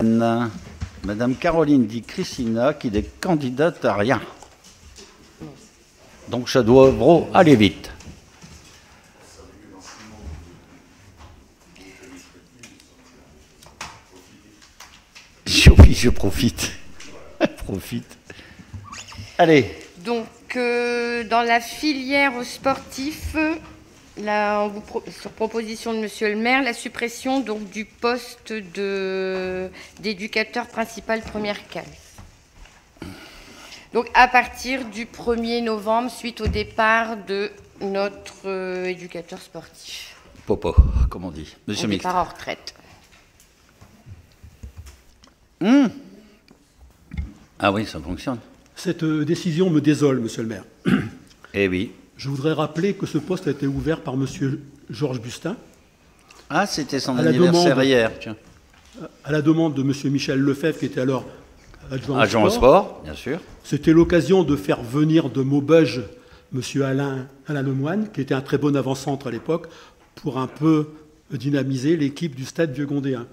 Madame Caroline Di Cristina qui n'est candidate à rien. Donc ça doit aller vite. Oui, je profite. Profite. Allez. Donc, dans la filière sportif, là, sur proposition de Monsieur le maire, la suppression donc, du poste d'éducateur principal première classe. Donc, à partir du 1er novembre, suite au départ de notre éducateur sportif. Popo, comme on dit. Monsieur Mixte. Départ en retraite. Ah oui, ça fonctionne. Cette décision me désole, monsieur le maire. Eh oui. Je voudrais rappeler que ce poste a été ouvert par monsieur Georges Bustin. Ah, c'était son anniversaire hier. Tiens. À la demande de monsieur Michel Lefebvre, qui était alors adjoint au sport, bien sûr. C'était l'occasion de faire venir de Maubeuge monsieur Alain Lemoine, qui était un très bon avant-centre à l'époque, pour un peu dynamiser l'équipe du stade Vieux-Gondéen.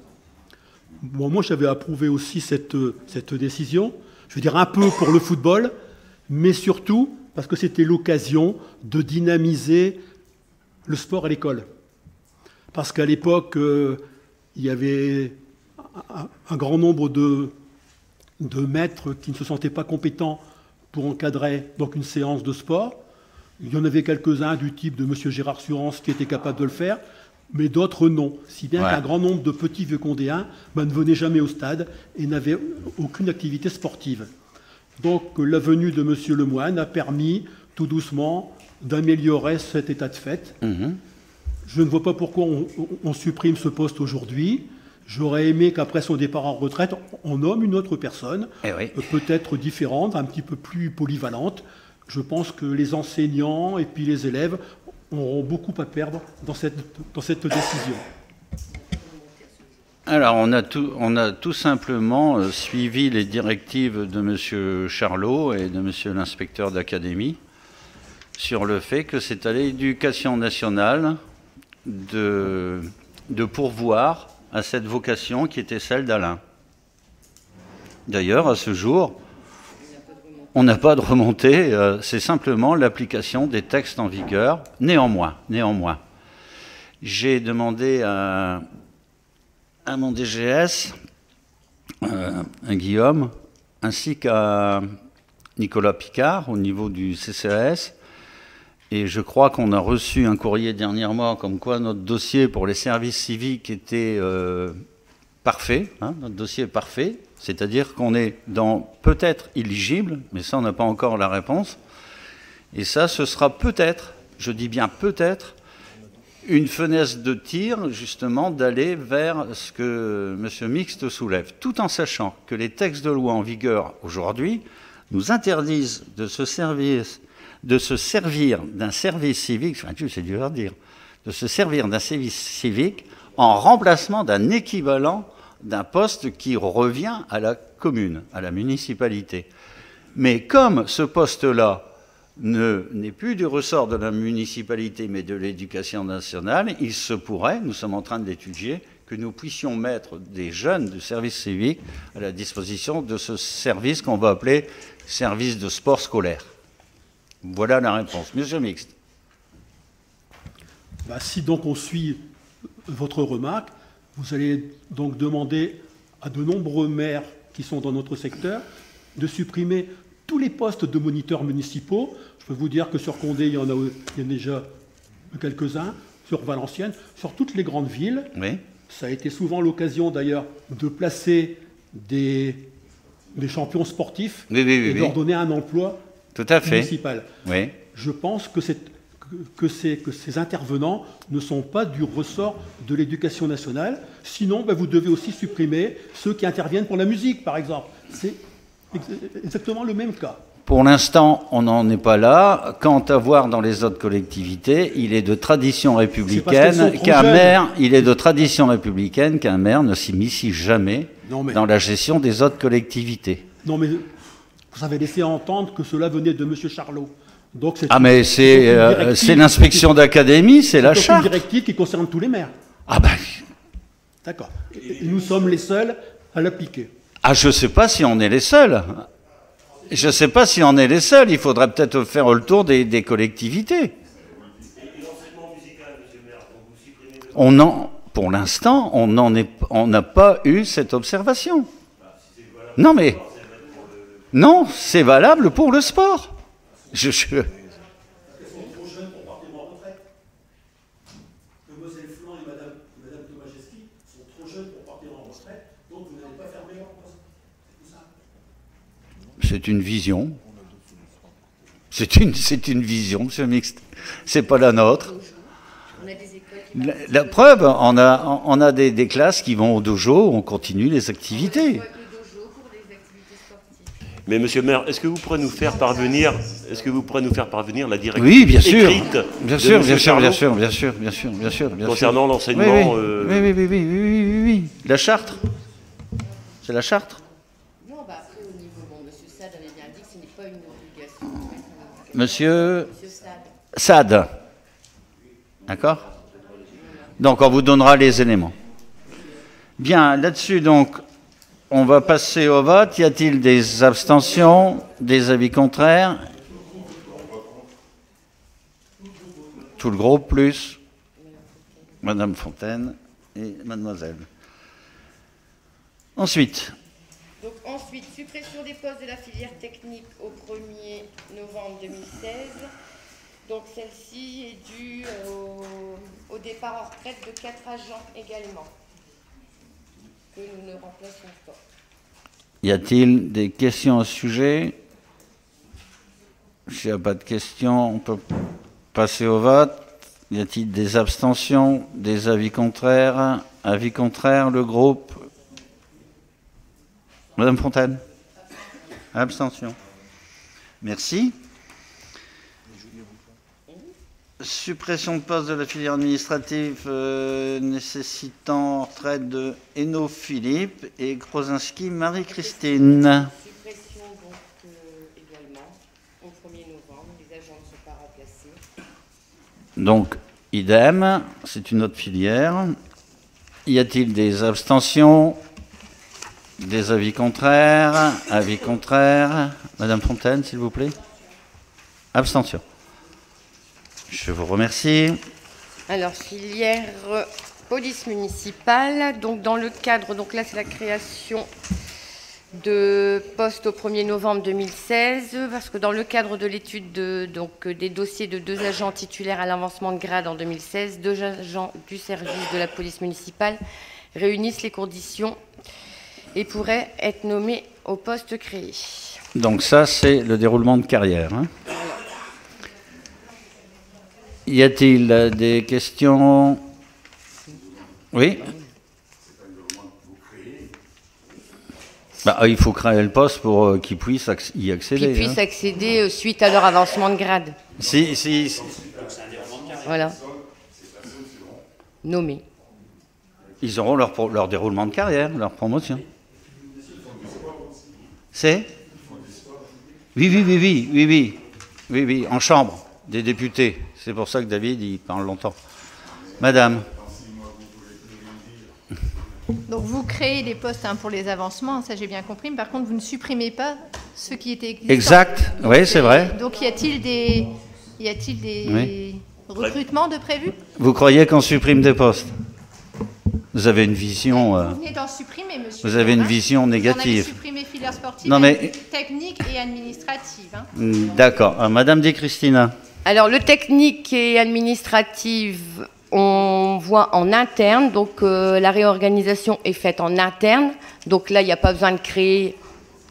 Bon, moi, j'avais approuvé aussi cette décision, je veux dire un peu pour le football, mais surtout parce que c'était l'occasion de dynamiser le sport à l'école. Parce qu'à l'époque, il y avait un grand nombre de maîtres qui ne se sentaient pas compétents pour encadrer donc une séance de sport. Il y en avait quelques-uns du type de M. Gérard Surance qui étaient capables de le faire, mais d'autres non. Si bien qu'un grand nombre de petits Vieux-Condéens ne venaient jamais au stade et n'avaient aucune activité sportive. Donc la venue de M. Lemoine a permis tout doucement d'améliorer cet état de fait. Je ne vois pas pourquoi on supprime ce poste aujourd'hui. J'aurais aimé qu'après son départ en retraite, on nomme une autre personne, peut-être différente, un petit peu plus polyvalente. Je pense que les enseignants et puis les élèves auront beaucoup à perdre dans cette décision. Alors, on a tout simplement suivi les directives de M. Charlot et de M. l'inspecteur d'académie sur le fait que c'est à l'éducation nationale de pourvoir à cette vocation qui était celle d'Alain. D'ailleurs, à ce jour, on n'a pas de remontée, c'est simplement l'application des textes en vigueur. Néanmoins, j'ai demandé à mon DGS, à Guillaume, ainsi qu'à Nicolas Picard au niveau du CCAS, et je crois qu'on a reçu un courrier dernièrement comme quoi notre dossier pour les services civiques était parfait, notre dossier est parfait, c'est-à-dire qu'on est dans peut-être éligible, mais ça on n'a pas encore la réponse, et ça ce sera peut-être, je dis bien peut-être, une fenêtre de tir justement d'aller vers ce que M. Mixte soulève, tout en sachant que les textes de loi en vigueur aujourd'hui nous interdisent de se servir d'un service civique, enfin, c'est dur à dire, de se servir d'un service civique en remplacement d'un équivalent d'un poste qui revient à la commune, à la municipalité. Mais comme ce poste-là n'est plus du ressort de la municipalité, mais de l'éducation nationale, il se pourrait, nous sommes en train de l'étudier, que nous puissions mettre des jeunes du service civique à la disposition de ce service qu'on va appeler service de sport scolaire. Voilà la réponse. Monsieur Mixte. Si donc on suit votre remarque, vous allez donc demander à de nombreux maires qui sont dans notre secteur de supprimer tous les postes de moniteurs municipaux. Je peux vous dire que sur Condé, il y en a déjà quelques-uns, sur Valenciennes, sur toutes les grandes villes. Oui. Ça a été souvent l'occasion d'ailleurs de placer des champions sportifs et de leur donner un emploi municipal. Oui. Je pense que ces intervenants ne sont pas du ressort de l'éducation nationale. Sinon, vous devez aussi supprimer ceux qui interviennent pour la musique, par exemple. C'est exactement le même cas. Pour l'instant, on n'en est pas là. Quant à voir dans les autres collectivités, il est de tradition républicaine qu'un maire, ne s'immisce jamais dans la gestion des autres collectivités. Non, mais vous avez laissé entendre que cela venait de M. Charlot. Donc mais c'est l'inspection d'académie, c'est la charte. C'est une directive qui concerne tous les maires. Ah ben. D'accord. Et nous sommes les seuls à l'appliquer. Ah, je ne sais pas si on est les seuls. Je ne sais pas si on est les seuls. Il faudrait peut-être faire le tour des collectivités. Pour l'instant, on n'a pas eu cette observation. Non, mais... Non, c'est valable pour le sport. Ils sont trop jeunes pour partir en retraite. Demoiselle Flan et Madame Tomajeski sont trop jeunes pour partir en retraite, donc vous n'allez pas fermer leur poste. C'est tout ça. C'est une vision. C'est une vision, monsieur Mixte. C'est pas la nôtre. La preuve, on a des classes qui vont au dojo, on continue les activités. Mais monsieur le maire, est-ce que vous pourrez nous faire parvenir la directive Oui, bien sûr. écrite Bien sûr, de bien monsieur sûr, Charlot bien sûr. concernant l'enseignement La charte. C'est la charte. Non, bah après, au niveau, bon, monsieur Sade avait bien dit que ce n'est pas une obligation. Monsieur Sade. Sade. D'accord? Donc, on vous donnera les éléments. Bien, là-dessus, donc, on va passer au vote. Y a-t-il des abstentions, des avis contraires? Tout le groupe, plus Madame Fontaine et Mademoiselle. Ensuite. Donc ensuite, suppression des postes de la filière technique au 1er novembre 2016. Donc celle-ci est due au départ en retraite de 4 agents également, que nous ne remplaçons pas. Y a-t-il des questions au sujet? S'il n'y a pas de questions, on peut passer au vote. Y a-t-il des abstentions, des avis contraires? Avis contraire, le groupe. Madame Fontaine? Abstention. Merci. Suppression de poste de la filière administrative nécessitant retraite de Hainaut Philippe et Krosinski Marie-Christine. Suppression donc également au 1er novembre, les agents ne sont pas remplacés. Donc, idem, c'est une autre filière. Y a-t-il des abstentions? Des avis contraires? Avis contraires. Madame Fontaine, s'il vous plaît. Abstention. Je vous remercie. Alors, filière police municipale, donc dans le cadre, donc là c'est la création de postes au 1er novembre 2016, parce que dans le cadre de l'étude des dossiers de 2 agents titulaires à l'avancement de grade en 2016, 2 agents du service de la police municipale réunissent les conditions et pourraient être nommés au poste créé. Donc ça, c'est le déroulement de carrière. Hein. Y a-t-il des questions? Oui. Il faut créer le poste pour qu'ils puissent y accéder. Qu'ils puissent accéder suite à leur avancement de grade. Si. Voilà. Nommés. Ils auront leur déroulement de carrière, leur promotion. C'est? Oui, en chambre des députés. C'est pour ça que David, il parle longtemps. Madame. Donc vous créez les postes pour les avancements, ça j'ai bien compris, mais par contre vous ne supprimez pas ceux qui étaient existants. Exact, oui, c'est vrai. Donc y a-t-il des recrutements de prévus? Vous croyez qu'on supprime des postes? Vous avez une vision... Vous venez d'en supprimer, monsieur. Vous avez une vision négative. Vous en avez supprimé filière sportive, technique et administrative. Hein. D'accord. Madame Di Cristina. Alors, le technique et administrative, on voit en interne. Donc, la réorganisation est faite en interne. Donc là, il n'y a pas besoin de créer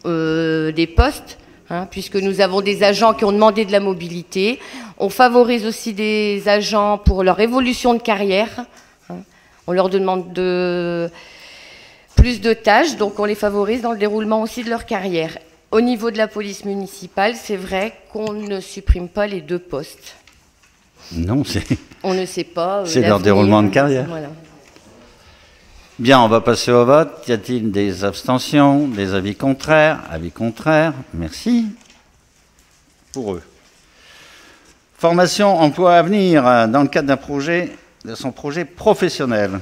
des postes, hein, puisque nous avons des agents qui ont demandé de la mobilité. On favorise aussi des agents pour leur évolution de carrière. Hein. On leur demande plus de tâches, donc on les favorise dans le déroulement aussi de leur carrière. Au niveau de la police municipale, c'est vrai qu'on ne supprime pas les 2 postes. Non, c'est... On ne sait pas. C'est leur déroulement de carrière. Voilà. Bien, on va passer au vote. Y a-t-il des abstentions, des avis contraires? Avis contraires, merci. Pour eux. Formation, emploi à venir dans le cadre de son projet professionnel.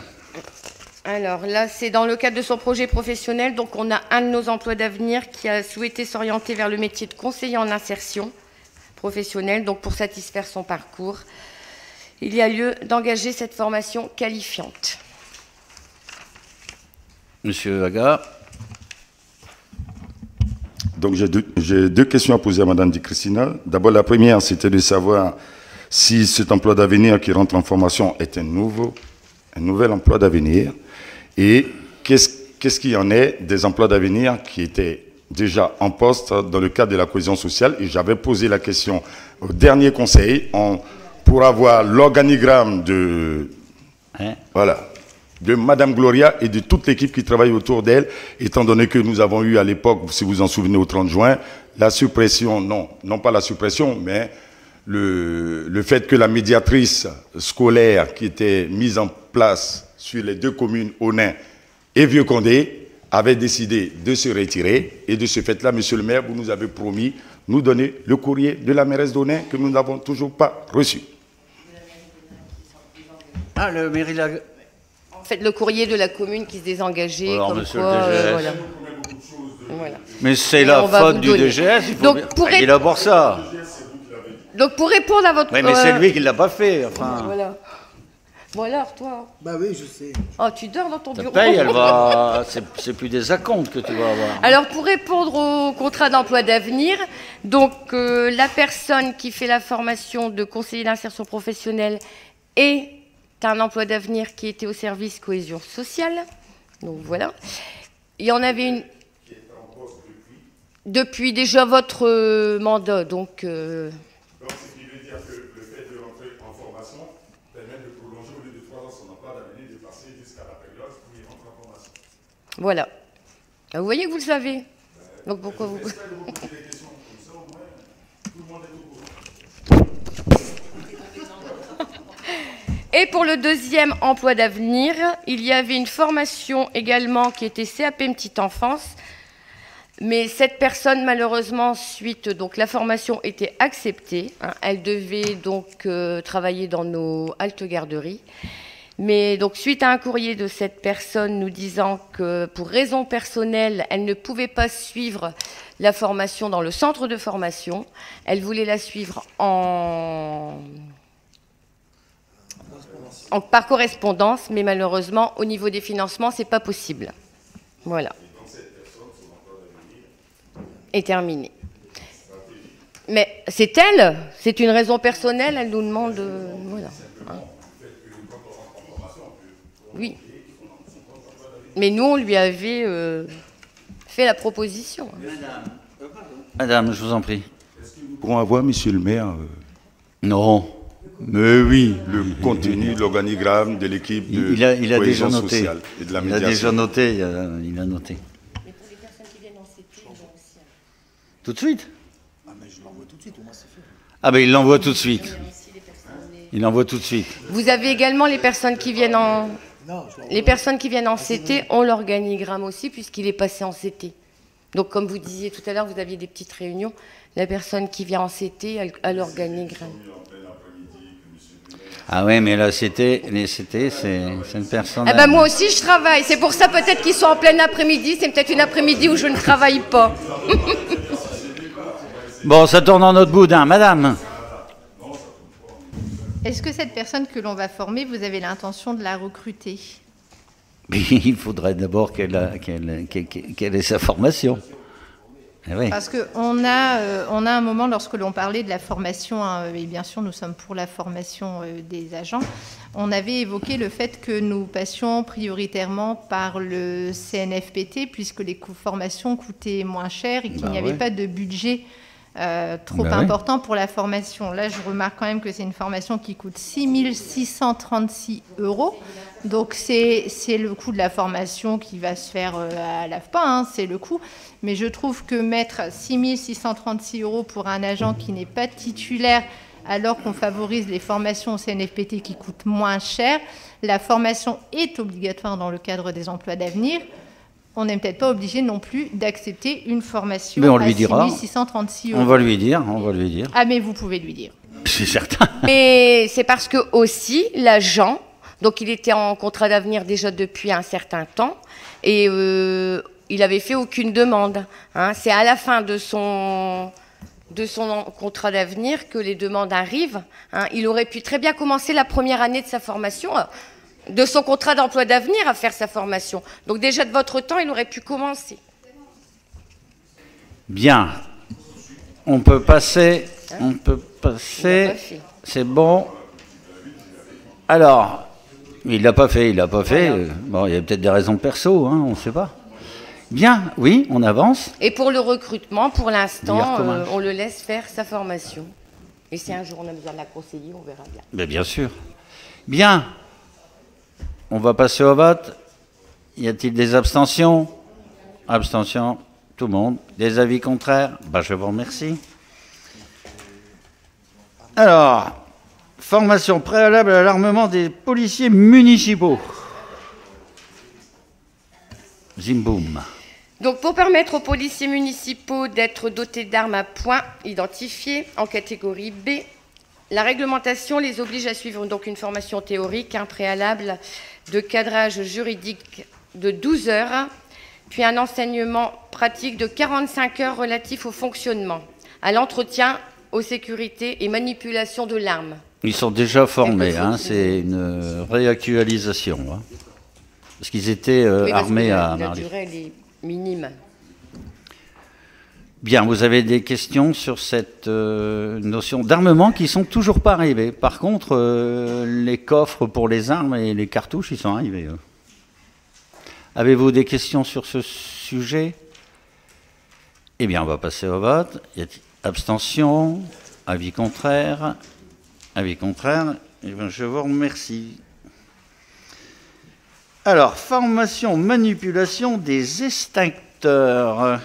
Alors là, c'est dans le cadre de son projet professionnel. Donc, on a un de nos emplois d'avenir qui a souhaité s'orienter vers le métier de conseiller en insertion professionnelle. Donc, pour satisfaire son parcours, il y a lieu d'engager cette formation qualifiante. Monsieur Aga. Donc j'ai deux questions à poser à Madame Di Cristina. D'abord, la première, c'était de savoir si cet emploi d'avenir qui rentre en formation est un nouvel emploi d'avenir, et qu'est-ce qu'il y en est des emplois d'avenir qui étaient déjà en poste dans le cadre de la cohésion sociale. Et j'avais posé la question au dernier conseil pour avoir l'organigramme de Madame Gloria et de toute l'équipe qui travaille autour d'elle, étant donné que nous avons eu à l'époque, si vous vous en souvenez, au 30 juin, la suppression, non pas la suppression, mais le fait que la médiatrice scolaire qui était mise en place sur les deux communes, Onain et Vieux-Condé, avait décidé de se retirer. Et de ce fait-là, monsieur le maire, vous nous avez promis nous donner le courrier de la mairesse d'Onain que nous n'avons toujours pas reçu. Ah, le mairie En fait, le courrier de la commune qui se désengageait. Alors, comme monsieur quoi, le DGS. Voilà. Mais c'est Et la on va faute vous du donner. DGS, il faut Donc, bien. pour Il être- d'abord ça. Donc, pour répondre à votre... Oui, mais c'est lui qui ne l'a pas fait. Enfin, Voilà. Bon alors, toi. Bah oui, je sais. Oh, tu dors dans ton ta bureau. paye, elle va. C'est plus des acomptes que tu vas avoir. Alors, pour répondre au contrat d'emploi d'avenir, donc la personne qui fait la formation de conseiller d'insertion professionnelle est un emploi d'avenir qui était au service cohésion sociale. Donc voilà. Il y en avait une depuis déjà votre mandat, donc. Donc, ce qui veut dire que le fait de rentrer en formation permet de prolonger au lieu de 3 ans son emploi d'avenir, de passer jusqu'à la période où il rentre en formation. Voilà. Vous voyez que vous le savez. Donc pourquoi vous... Et pour le deuxième emploi d'avenir, il y avait une formation également qui était CAP Petite Enfance. Mais cette personne, malheureusement, donc la formation était acceptée. Elle devait donc travailler dans nos haltes garderies. Mais donc, suite à un courrier de cette personne nous disant que pour raison personnelle, elle ne pouvait pas suivre la formation dans le centre de formation, elle voulait la suivre par correspondance, mais malheureusement, au niveau des financements, c'est pas possible. Voilà. Est terminée. Mais c'est elle, c'est une raison personnelle, elle nous demande... voilà. Oui. Mais nous, on lui avait fait la proposition. Madame, je vous en prie. Nous pourrons avoir, monsieur le maire, Non. Mais oui. le contenu, l'organigramme de l'équipe de Il a déjà cohésion noté. sociale et de la Il a médiation. déjà noté. Il a noté. Mais pour les personnes qui viennent en CT, ils ont aussi Tout de suite? Ah, mais je l'envoie tout de suite, au moins c'est fait. Ah ben il l'envoie tout de suite. Il l'envoie tout de suite. Vous avez également les personnes qui viennent en... Non, je l'envoie. Les personnes qui viennent en CT ont l'organigramme aussi, puisqu'il est passé en CT. Donc, comme vous disiez tout à l'heure, vous aviez des petites réunions. La personne qui vient en CT a l'organigramme. Ah ouais, mais là c'est une personne... Ah ben, moi aussi, je travaille. C'est pour ça peut-être qu'ils sont en plein après-midi. C'est peut-être une après-midi où je ne travaille pas. Bon, ça tourne en notre boudin. Madame. Est-ce que cette personne que l'on va former, vous avez l'intention de la recruter? Mais il faudrait d'abord qu'elle ait sa formation. Eh oui. Parce qu'on a un moment, lorsque l'on parlait de la formation, et bien sûr nous sommes pour la formation des agents, on avait évoqué le fait que nous passions prioritairement par le CNFPT, puisque les formations coûtaient moins cher et qu'il n'y avait pas de budget trop important pour la formation. Là, je remarque quand même que c'est une formation qui coûte 6 636 €. Donc, c'est le coût de la formation qui va se faire à l'AFPA, hein, c'est le coût. Mais je trouve que mettre 6 636 € pour un agent qui n'est pas titulaire, alors qu'on favorise les formations au CNFPT qui coûtent moins cher, la formation est obligatoire dans le cadre des emplois d'avenir. On n'est peut-être pas obligé non plus d'accepter une formation Mais on lui Ah, à dira. 6 636 €. On va lui dire. Ah, mais vous pouvez lui dire. C'est certain. Mais c'est parce que aussi l'agent Donc il était en contrat d'avenir déjà depuis un certain temps et il n'avait fait aucune demande. Hein. C'est à la fin de son contrat d'avenir que les demandes arrivent. Hein. Il aurait pu très bien commencer la première année de sa formation, de son contrat d'emploi d'avenir à faire sa formation. Donc déjà de votre temps, il aurait pu commencer. Bien. On peut passer. On peut passer. C'est bon. Alors, il l'a pas fait, il l'a pas fait. Voilà. Bon, il y a peut-être des raisons perso, hein, on ne sait pas. Bien, oui, on avance. Et pour le recrutement, pour l'instant, comment on le laisse faire sa formation. Et si un jour on a besoin de la conseiller, on verra bien. Mais bien sûr. Bien. On va passer au vote. Y a-t-il des abstentions? Abstentions, tout le monde. Des avis contraires? Je vous remercie. Alors, formation préalable à l'armement des policiers municipaux. Zimboum. Donc, pour permettre aux policiers municipaux d'être dotés d'armes à poing identifiées en catégorie B, la réglementation les oblige à suivre donc une formation théorique, un préalable de cadrage juridique de 12 heures, puis un enseignement pratique de 45 heures relatif au fonctionnement, à l'entretien, aux sécurités et manipulation de l'arme. Ils sont déjà formés, hein, c'est une réactualisation. Hein, parce qu'ils étaient armés à la durée elle est minime. Bien, vous avez des questions sur cette notion d'armement qui ne sont toujours pas arrivées. Par contre, les coffres pour les armes et les cartouches, ils sont arrivés. Avez-vous des questions sur ce sujet? Eh bien, on va passer au vote. Y a-t-il abstention? Avis contraire? Avis contraire? Eh bien, je vous remercie. Alors, formation, manipulation des extincteurs.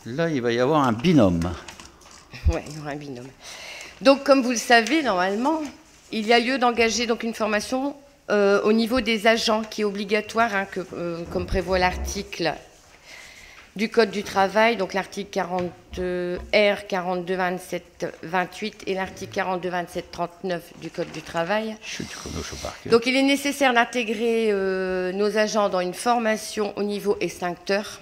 Là, il va y avoir un binôme. Oui, il y aura un binôme. Donc, comme vous le savez, normalement, il y a lieu d'engager donc une formation au niveau des agents qui est obligatoire, hein, comme prévoit l'article du Code du travail, donc l'article 40 R 42 27 28 et l'article 42 27 39 du Code du travail. Donc il est nécessaire d'intégrer nos agents dans une formation au niveau extincteur.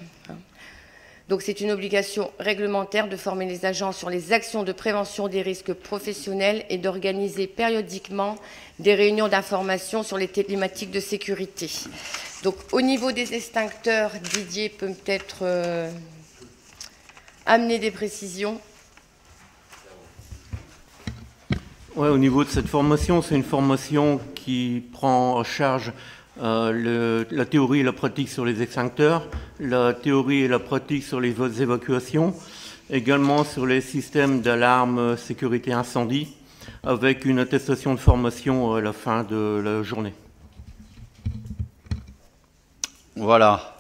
Donc c'est une obligation réglementaire de former les agents sur les actions de prévention des risques professionnels et d'organiser périodiquement des réunions d'information sur les thématiques de sécurité. Donc au niveau des extincteurs, Didier peut peut-être amener des précisions. Ouais, au niveau de cette formation, c'est une formation qui prend en charge la théorie et la pratique sur les extincteurs, la théorie et la pratique sur les évacuations, également sur les systèmes d'alarme sécurité incendie, avec une attestation de formation à la fin de la journée. Voilà.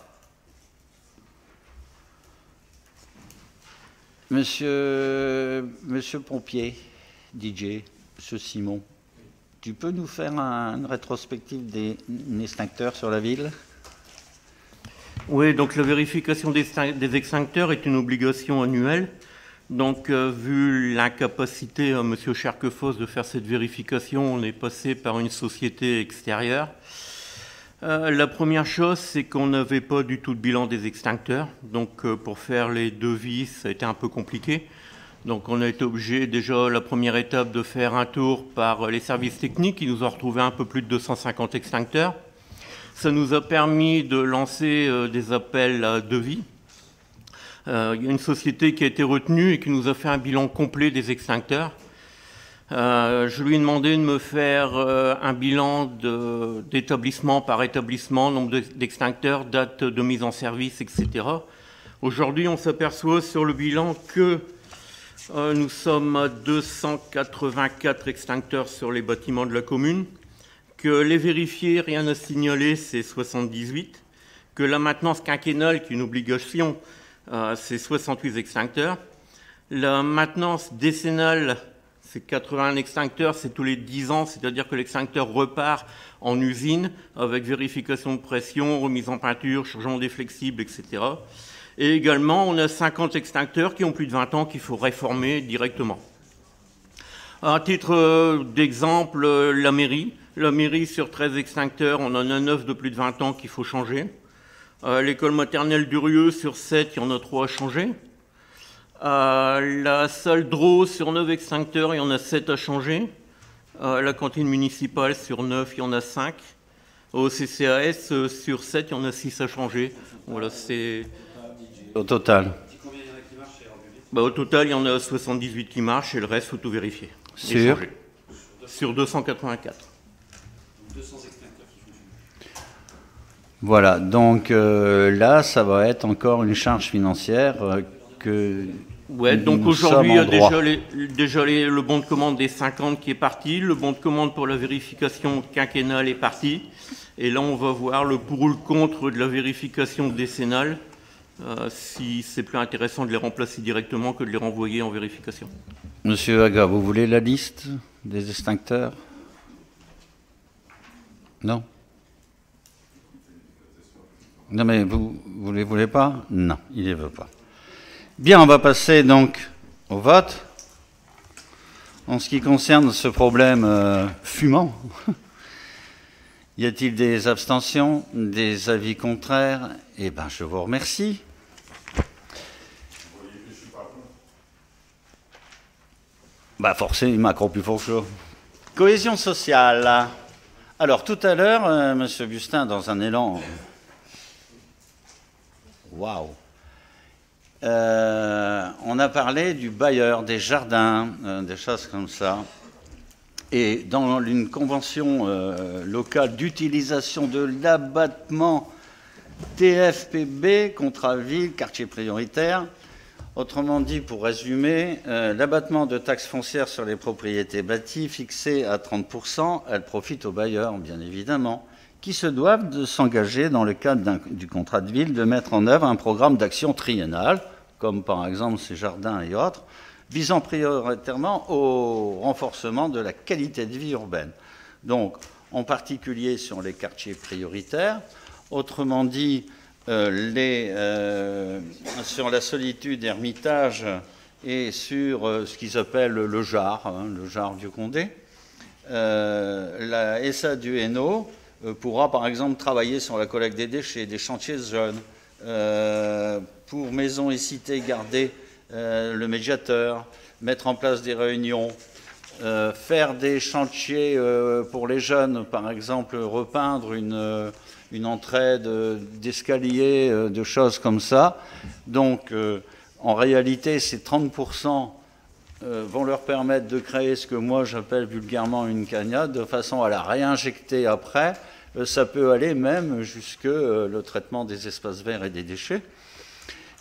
Monsieur Pompier, DJ, Monsieur Simon, tu peux nous faire une rétrospective des extincteurs sur la ville? Oui, donc la vérification des extincteurs est une obligation annuelle. Donc, vu l'incapacité à M. Cherquefosse de faire cette vérification, on est passé par une société extérieure. La première chose, c'est qu'on n'avait pas du tout de bilan des extincteurs. Donc, pour faire les devis, ça a été un peu compliqué. Donc, on a été obligé, déjà, la première étape, de faire un tour par les services techniques qui nous ont retrouvé un peu plus de 250 extincteurs. Ça nous a permis de lancer des appels à devis. Il y a une société qui a été retenue et qui nous a fait un bilan complet des extincteurs. Je lui ai demandé de me faire un bilan d'établissement par établissement, nombre d'extincteurs, date de mise en service, etc. Aujourd'hui, on s'aperçoit sur le bilan que nous sommes à 284 extincteurs sur les bâtiments de la commune, que les vérifiés, rien à signaler, c'est 78, que la maintenance quinquennale, qui est une obligation, c'est 68 extincteurs. La maintenance décennale, c'est 81 extincteurs, c'est tous les 10 ans, c'est-à-dire que l'extincteur repart en usine avec vérification de pression, remise en peinture, changement des flexibles, etc. Et également, on a 50 extincteurs qui ont plus de 20 ans qu'il faut réformer directement. À titre d'exemple, la mairie La mairie, sur 13 extincteurs, on en a 9 de plus de 20 ans qu'il faut changer. L'école maternelle d'Urieux, sur 7, il y en a 3 à changer. La salle Drô, sur 9 extincteurs, il y en a 7 à changer. La cantine municipale, sur 9, il y en a 5. Au CCAS, sur 7, il y en a 6 à changer. Voilà, c'est... Au total. Au total, il y en a 78 qui marchent et le reste, faut tout vérifier. Sur Sur 284. Voilà, donc là, ça va être encore une charge financière que Ouais, donc nous aujourd'hui, il y a sommes en droit. déjà le bon de commande des 50 qui est parti, le bon de commande pour la vérification quinquennale est parti, et là, on va voir le pour ou le contre de la vérification décennale, si c'est plus intéressant de les remplacer directement que de les renvoyer en vérification. Monsieur Aga, vous voulez la liste des extincteurs? Non? Non, mais vous ne les voulez pas? Non, il ne les veut pas. Bien, on va passer donc au vote. En ce qui concerne ce problème fumant, y a-t-il des abstentions, des avis contraires? Eh bien, je vous remercie. Bah forcément, Macron plus fort que chaud. Cohésion sociale. Alors, tout à l'heure, M. Bustin, dans un élan... Waouh! On a parlé du bailleur, des jardins, des choses comme ça. Et dans une convention locale d'utilisation de l'abattement TFPB, contrat ville, quartier prioritaire, autrement dit, pour résumer, l'abattement de taxes foncières sur les propriétés bâties fixé à 30%, elle profite aux bailleurs, bien évidemment, qui se doivent de s'engager dans le cadre du contrat de ville de mettre en œuvre un programme d'action triennal, comme par exemple ces jardins et autres, visant prioritairement au renforcement de la qualité de vie urbaine. Donc, en particulier sur les quartiers prioritaires, autrement dit, sur la solitude Hermitage et sur ce qu'ils appellent le JAR, le JAR Vieux-Condé, la SA du Hainaut pourra par exemple travailler sur la collecte des déchets, des chantiers de jeunes, pour maisons et cités garder le médiateur, mettre en place des réunions, faire des chantiers pour les jeunes, par exemple repeindre une entrée d'escalier, de choses comme ça. Donc en réalité ces 30% vont leur permettre de créer ce que moi j'appelle vulgairement une cagnade, de façon à la réinjecter après. Ça peut aller même jusque le traitement des espaces verts et des déchets.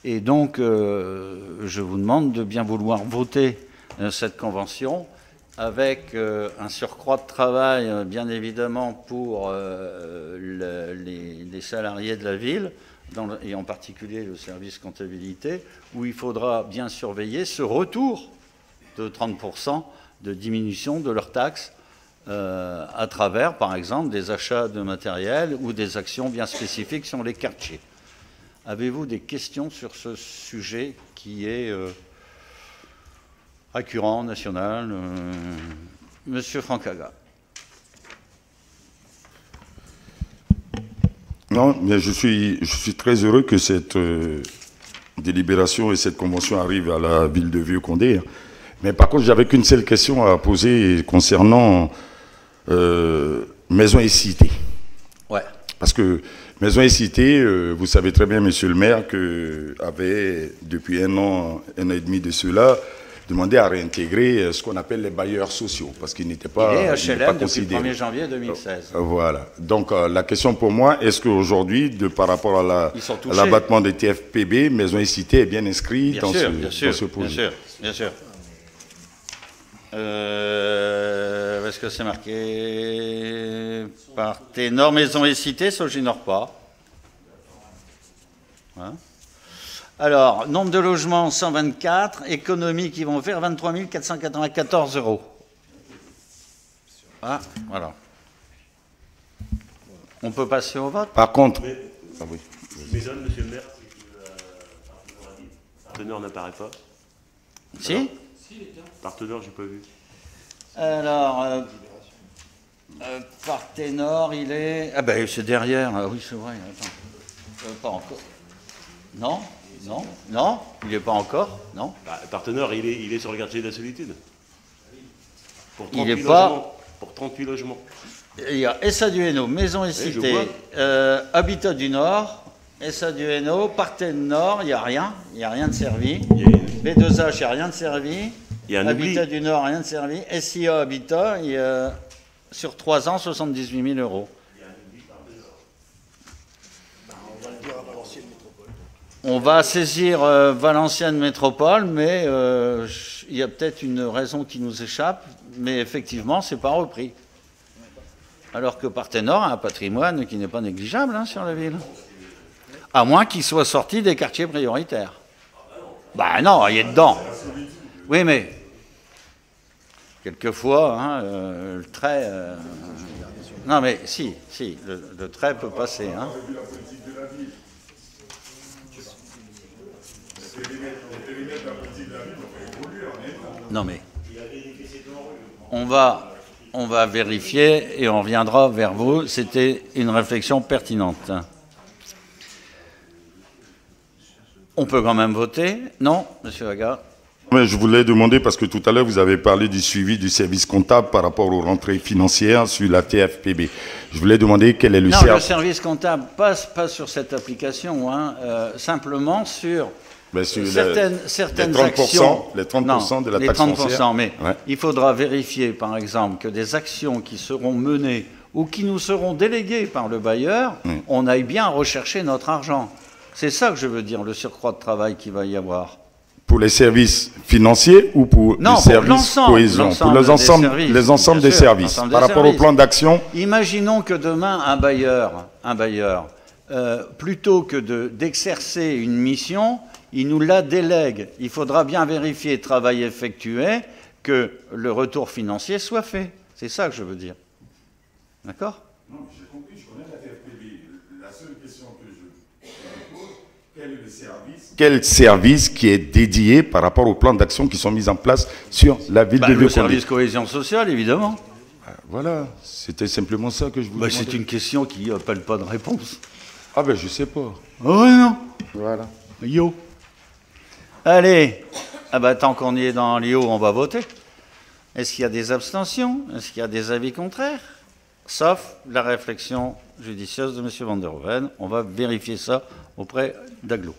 Et donc, je vous demande de bien vouloir voter cette convention avec un surcroît de travail, bien évidemment, pour les salariés de la ville, et en particulier le service comptabilité, où il faudra bien surveiller ce retour de 30% de diminution de leurs taxes à travers, par exemple, des achats de matériel ou des actions bien spécifiques sur les quartiers. Avez-vous des questions sur ce sujet qui est récurrent, national? Monsieur Francaga. Non, mais je suis très heureux que cette délibération et cette convention arrivent à la ville de Vieux-Condé. Mais par contre, j'avais qu'une seule question à poser concernant Maison et Cité. Ouais. Parce que Maison et Cité, vous savez très bien, monsieur le maire, que avait depuis un an et demi de cela, demandé à réintégrer ce qu'on appelle les bailleurs sociaux, parce qu'ils n'étaient pas, HLM depuis le 1er janvier 2016. Voilà. Donc la question pour moi, est-ce qu'aujourd'hui, par rapport à l'abattement des TFPB, Maison et Cité est bien inscrit dans ce projet? Bien sûr. Est-ce que c'est marqué par Ténor, Maison et Cité? Ça, j'ignore pas. Hein? Alors, nombre de logements 124, économies qui vont faire 23 494 €. Ah, voilà. On peut passer au vote? Par contre... Ah oui. Mesdames, monsieur le maire, partenaire n'apparaît pas. Si? Partenaire, j'ai pas vu. Alors, Parténor, il est... Ah ben c'est derrière, ah oui c'est vrai, attends. Pas encore. Non, non, non, il n'est pas encore, non. Bah, Partenaire, il est sur le quartier de la solitude. Pour Il 38 est pas- logements. Pour 38 logements. Il y a Essa du Hainaut, Maison et je Cité, Habitat du Nord, Essa du Hainaut, Parten Nord, il n'y a rien de servi. Il y a une- B2H, il n'y a rien de servi. Il y a un Habitat oubli. du Nord, rien de servi. SIA Habitat, il y a, sur 3 ans, 78 000 euros. On va saisir Valenciennes Métropole, mais il y a peut-être une raison qui nous échappe, mais effectivement, c'est pas repris. Alors que Partenor a un patrimoine qui n'est pas négligeable hein, sur la ville. À moins qu'il soit sorti des quartiers prioritaires. Bah non, il est dedans. Oui, mais quelquefois, hein, le trait... Non, mais si, le trait peut passer. Hein. Non, mais on va vérifier et on reviendra vers vous. C'était une réflexion pertinente. On peut quand même voter? Non, monsieur Haga? Mais je voulais demander, parce que tout à l'heure, vous avez parlé du suivi du service comptable par rapport aux rentrées financières sur la TFPB. Je voulais demander quel est le Non, service... le service comptable passe pas sur cette application, hein, simplement sur... Ben, sur certaines les 30%, actions, les 30% de la les taxe 30%, foncière. mais Ouais. il faudra vérifier, par exemple, que des actions qui seront menées ou qui nous seront déléguées par le bailleur, on aille bien rechercher notre argent. C'est ça que je veux dire, le surcroît de travail qu'il va y avoir. Pour les services financiers ou pour Non, les pour services l'ensemble, cohésion? Pour l'ensemble des services, les ensembles bien des sûr, services. l'ensemble Par des rapport au services. plan d'action, Imaginons que demain, un bailleur plutôt que d'exercer une mission, il nous la délègue. Il faudra bien vérifier, travail effectué, que le retour financier soit fait. C'est ça que je veux dire. D'accord? non, j'ai compris, je connais la TFPB. La seule question que je me pose, quel est le service? Quel service qui est dédié par rapport aux plans d'action qui sont mis en place sur la ville de Le Vieux-Condé? service cohésion sociale, évidemment. Voilà, c'était simplement ça que je voulais C'est demander. une question qui n'appelle pas de réponse. Ah ben je sais pas. Oh non. Voilà. Yo. Allez. Ah ben, tant qu'on y est dans l'IO, on va voter. Est-ce qu'il y a des abstentions? Est-ce qu'il y a des avis contraires? Sauf la réflexion judicieuse de M. Van der Hoeven. On va vérifier ça auprès d'Aglo.